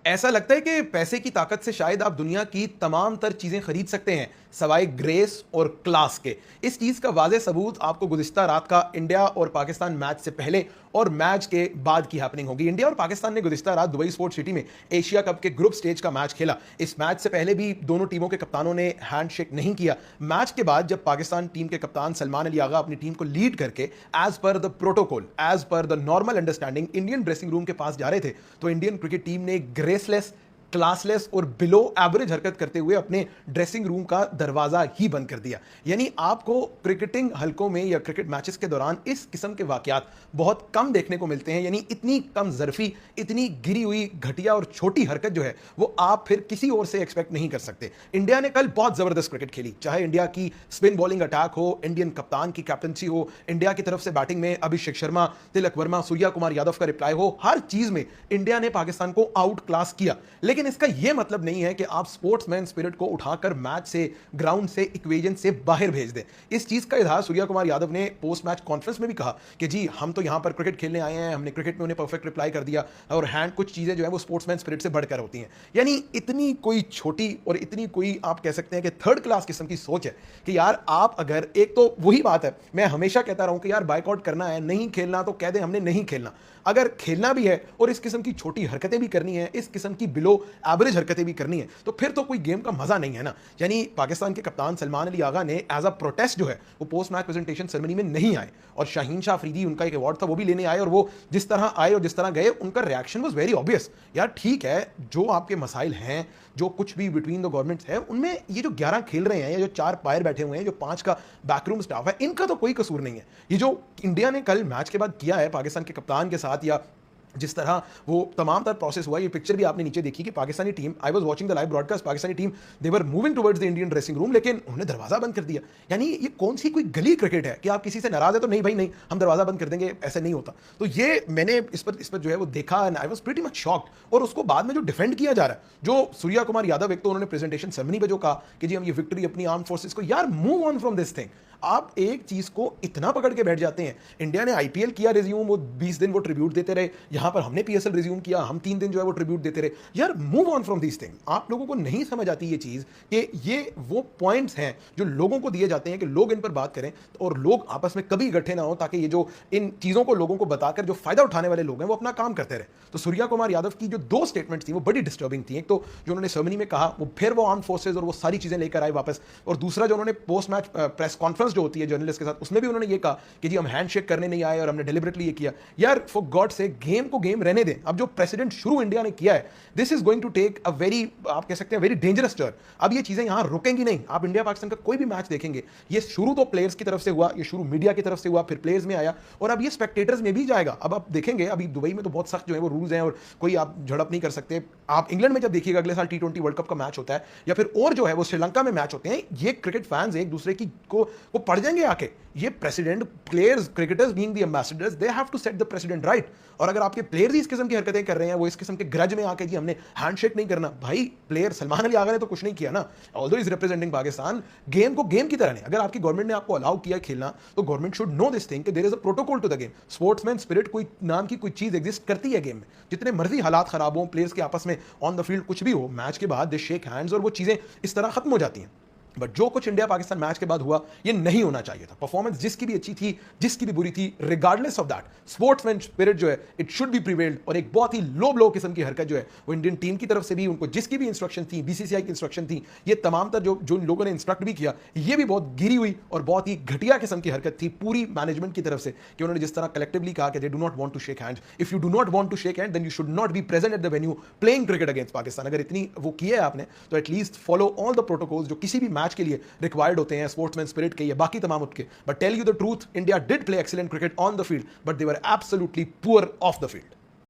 ऐसा लगता है कि पैसे की ताकत से शायद आप दुनिया की तमाम तर चीजें खरीद सकते हैं सवाए ग्रेस और क्लास के। इस चीज का वाज़ेह सबूत आपको गुज़िश्ता रात का इंडिया और पाकिस्तान मैच से पहले और मैच के बाद की हैपनिंग होगी। इंडिया और पाकिस्तान ने गुज़िश्ता रात दुबई स्पोर्ट्स सिटी में एशिया कप के ग्रुप स्टेज का मैच खेला। इस मैच से पहले भी दोनों टीमों के कप्तानों ने हैंडशेक नहीं किया। मैच के बाद जब पाकिस्तान टीम के कप्तान सलमान अली आगा अपनी टीम को लीड करके as per the protocol, as per the normal understanding Indian dressing room के पास जा रहे थे, तो इंडियन क्रिकेट टीम ने ग्रेसलेस, क्लासलेस और बिलो एवरेज हरकत करते हुए अपने ड्रेसिंग रूम का दरवाजा ही बंद कर दिया। यानी आपको क्रिकेटिंग हलकों में या क्रिकेट मैचेस के दौरान इस किस्म के वाकयात बहुत कम देखने को मिलते हैं। यानी इतनी कम जरफी, इतनी गिरी हुई, घटिया और छोटी हरकत जो है वो आप फिर किसी और से एक्सपेक्ट नहीं कर सकते। इंडिया ने कल बहुत जबरदस्त क्रिकेट खेली, चाहे इंडिया की स्पिन बॉलिंग अटैक हो, इंडियन कप्तान की कैप्टनसी हो, इंडिया की तरफ से बैटिंग में अभिषेक शर्मा, तिलक वर्मा, सूर्या कुमार यादव का रिप्लाई हो, हर चीज में इंडिया ने पाकिस्तान को आउट क्लास किया। लेकिन इसका यह मतलब नहीं है कि आप स्पोर्ट्समैन स्पिरिट को उठाकर मैच से, ग्राउंड से, इक्वेजन से बाहर भेज दें। इस चीज का इजहार सूर्या कुमार यादव ने पोस्ट मैच कॉन्फ्रेंस में भी कहा कि जी हम तो यहां पर क्रिकेट खेलने आए हैं, हमने क्रिकेट में उन्हें परफेक्ट रिप्लाई कर दिया और हैंड कुछ चीजें जो है वो स्पोर्ट्समैन स्पिरिट से बढ़कर होती हैं। यानी इतनी कोई छोटी और इतनी कोई आप कह सकते हैं कि थर्ड क्लास किस्म की सोच है कि यार आप अगर, एक तो वही बात है, मैं हमेशा कहता रहूं कि यार बाइकआउट करना है, नहीं खेलना तो कह दें हमने नहीं खेलना। अगर खेलना भी है और इस किस्म की छोटी हरकतें भी करनी है, इस किस्म की बिलो एवरेज हरकतें भी करनी है, तो फिर तो कोई गेम का मजा नहीं है ना। यानी पाकिस्तान के कप्तान सलमान अली आगा ने एज अ प्रोटेस्ट जो है वो पोस्ट मैच प्रेजेंटेशन सेरेमनी में नहीं आए और शाहीन शाह अफरीदी, उनका एक अवार्ड था, वो भी लेने आए और वो जिस तरह आए और जिस तरह गए, उनका रिएक्शन वाज वेरी ऑब्वियस। यार ठीक है, जो आपके मसाइल हैं, जो कुछ भी बिटवीन द गवर्नमेंट्स है, उनमें ये जो 11 खेल रहे हैं या जो 4 पायर बैठे हुए हैं, जो 5 का बैकरूम स्टाफ है, इनका तो कोई कसूर नहीं है। ये जो इंडिया ने कल मैच के बाद किया है पाकिस्तान के कप्तान के साथ, या जिस तरह वो तमाम तरह प्रोसेस हुआ, ये पिक्चर भी आपने नीचे देखी कि Pakistani team, I was watching the live broadcast, Pakistani team they were moving towards the Indian dressing room, लेकिन उन्होंने दरवाजा बंद कर दिया। यानी ये कौन सी कोई गली क्रिकेट है कि आप किसी से नाराज है तो नहीं भाई नहीं, हम दरवाजा बंद कर देंगे, ऐसा नहीं होता। तो ये मैंने इस पर जो है वो देखा and I was pretty much shocked. और उसको बाद में जो डिफेंड किया जा रहा है, जो सूर्या कुमार यादव, एक तो उन्होंने प्रेजेंटेशन सेरेमनी पे जो कहा कि जी हम ये विक्ट्री अपनी आर्म फोर्सेस को, यार move on from this thing. आप एक चीज को इतना पकड़ के बैठ जाते हैं। इंडिया ने आईपीएल किया रिज्यूम, वो 20 दिन वो ट्रिब्यूट देते रहे, यहां पर हमने पीएसएल रिज्यूम किया, हम 3 दिन जो है वो ट्रिब्यूट देते रहे। यार move on from this thing. आप लोगों को नहीं समझ आती ये चीज कि ये वो पॉइंट्स हैं जो लोगों को दिए जाते हैं कि लोग इन पर बात करें और लोग आपस में कभी इकट्ठे ना हो, ताकि ये जो इन चीजों को लोगों को बताकर जो फायदा उठाने वाले लोग हैं वो अपना काम करते रहे। तो सूर्या कुमार यादव की जो 2 स्टेटमेंट्स थी वो बड़ी डिस्टर्बिंग थी। एक तो जो उन्होंने सेरेमनी में कहा, वो फिर वो आर्म फोर्सेज और वो सारी चीजें लेकर आए वापस, और दूसरा जो उन्होंने पोस्ट मैच प्रेस कॉन्फ्रेंस जो होती है जर्नलिस्ट के साथ, उसमें भी उन्होंने ये कहा कि जी हम हैंडशेक करने नहीं आए और हमने डेलिबरेटली ये किया। यार फॉर गॉड से, गेम को गेम रहने दें। अब जो प्रेसिडेंट शुरू इंडिया ने किया है, this is going to take a very, आप कह सकते हैं वेरी डेंजरस टर्न। अब ये चीजें यहां रुकेंगी नहीं। आप इंडिया पाकिस्तान का कोई भी मैच देखेंगे, ये शुरू तो प्लेयर्स की तरफ से हुआ, ये शुरू मीडिया की तरफ से हुआ, फिर प्लेयर्स में आया और अब ये स्पेक्टेटर्स में भी जाएगा। अब आप देखेंगे, अभी दुबई में तो बहुत सख्त जो है वो रूल्स हैं और कोई आप झड़प नहीं कर सकते। आप इंग्लैंड में जब देखिएगा अगले साल T20 वर्ल्ड कप का मैच होता है, या फिर और जो है वो श्रीलंका में मैच होते हैं, ये क्रिकेट फैंस एक दूसरे की को पड़ जाएंगे आके। ये precedent, players, cricketers being the ambassadors, they have to set the precedent right. और अगर आपके प्लेयर्स ही इस किस्म की हरकतें कर रहे हैं, वो इस किस्म के ग्रज में आके जी हमने हैंडशेक नहीं करना, भाई प्लेयर सलमान अली आगा ने तो कुछ नहीं किया ना, although is representing Pakistan. Game को गेम की तरह नहीं, अगर आपकी गवर्नमेंट ने आपको अलाउ किया खेलना, तो government should know this thing कि there is a protocol to the game. Sportsman spirit कोई नाम की कोई चीज एग्जिस्ट करती है गेम में। जितने मर्जी हालात खराब हो, प्लेयर्स के आपस में ऑन द फील्ड कुछ भी हो, मैच के बाद दे शेक हैंड्स और वो चीजें इस तरह खत्म हो जाती हैं। बट जो कुछ इंडिया पाकिस्तान मैच के बाद हुआ, ये नहीं होना चाहिए था। परफॉर्मेंस जिसकी भी अच्छी थी, जिसकी भी बुरी थी, regardless of that, sportsman spirit जो है इट शुड बी प्रिवेल्ड। और एक बहुत ही लो ब्लो किस्म की हरकत जो है वो इंडियन टीम की तरफ से भी, उनको जिसकी भी इंस्ट्रक्शन थी, बीसीसीआई की इंस्ट्रक्शन थी, ये तमाम तर जो लोगों ने इंस्ट्रक्ट भी किया, ये भी बहुत गिरी हुई और बहुत ही घटिया किस्म की हरकत थी पूरी मैनेजमेंट की तरफ से, कि उन्होंने जिस तरह कलेक्टिवली कहा कि they do not want to shake hands. If you do not want to shake hand, then you should not be present at the venue playing cricket against Pakistan. अगर इतनी वो किया है आपने, तो at least follow all the protocols जो किसी भी मैच के लिए रिक्वायर्ड होते हैं, स्पोर्ट्समैन स्पिरिट के या बाकी तमाम उसके। But tell you the truth, India did play excellent cricket on the field, but they were absolutely poor off the field.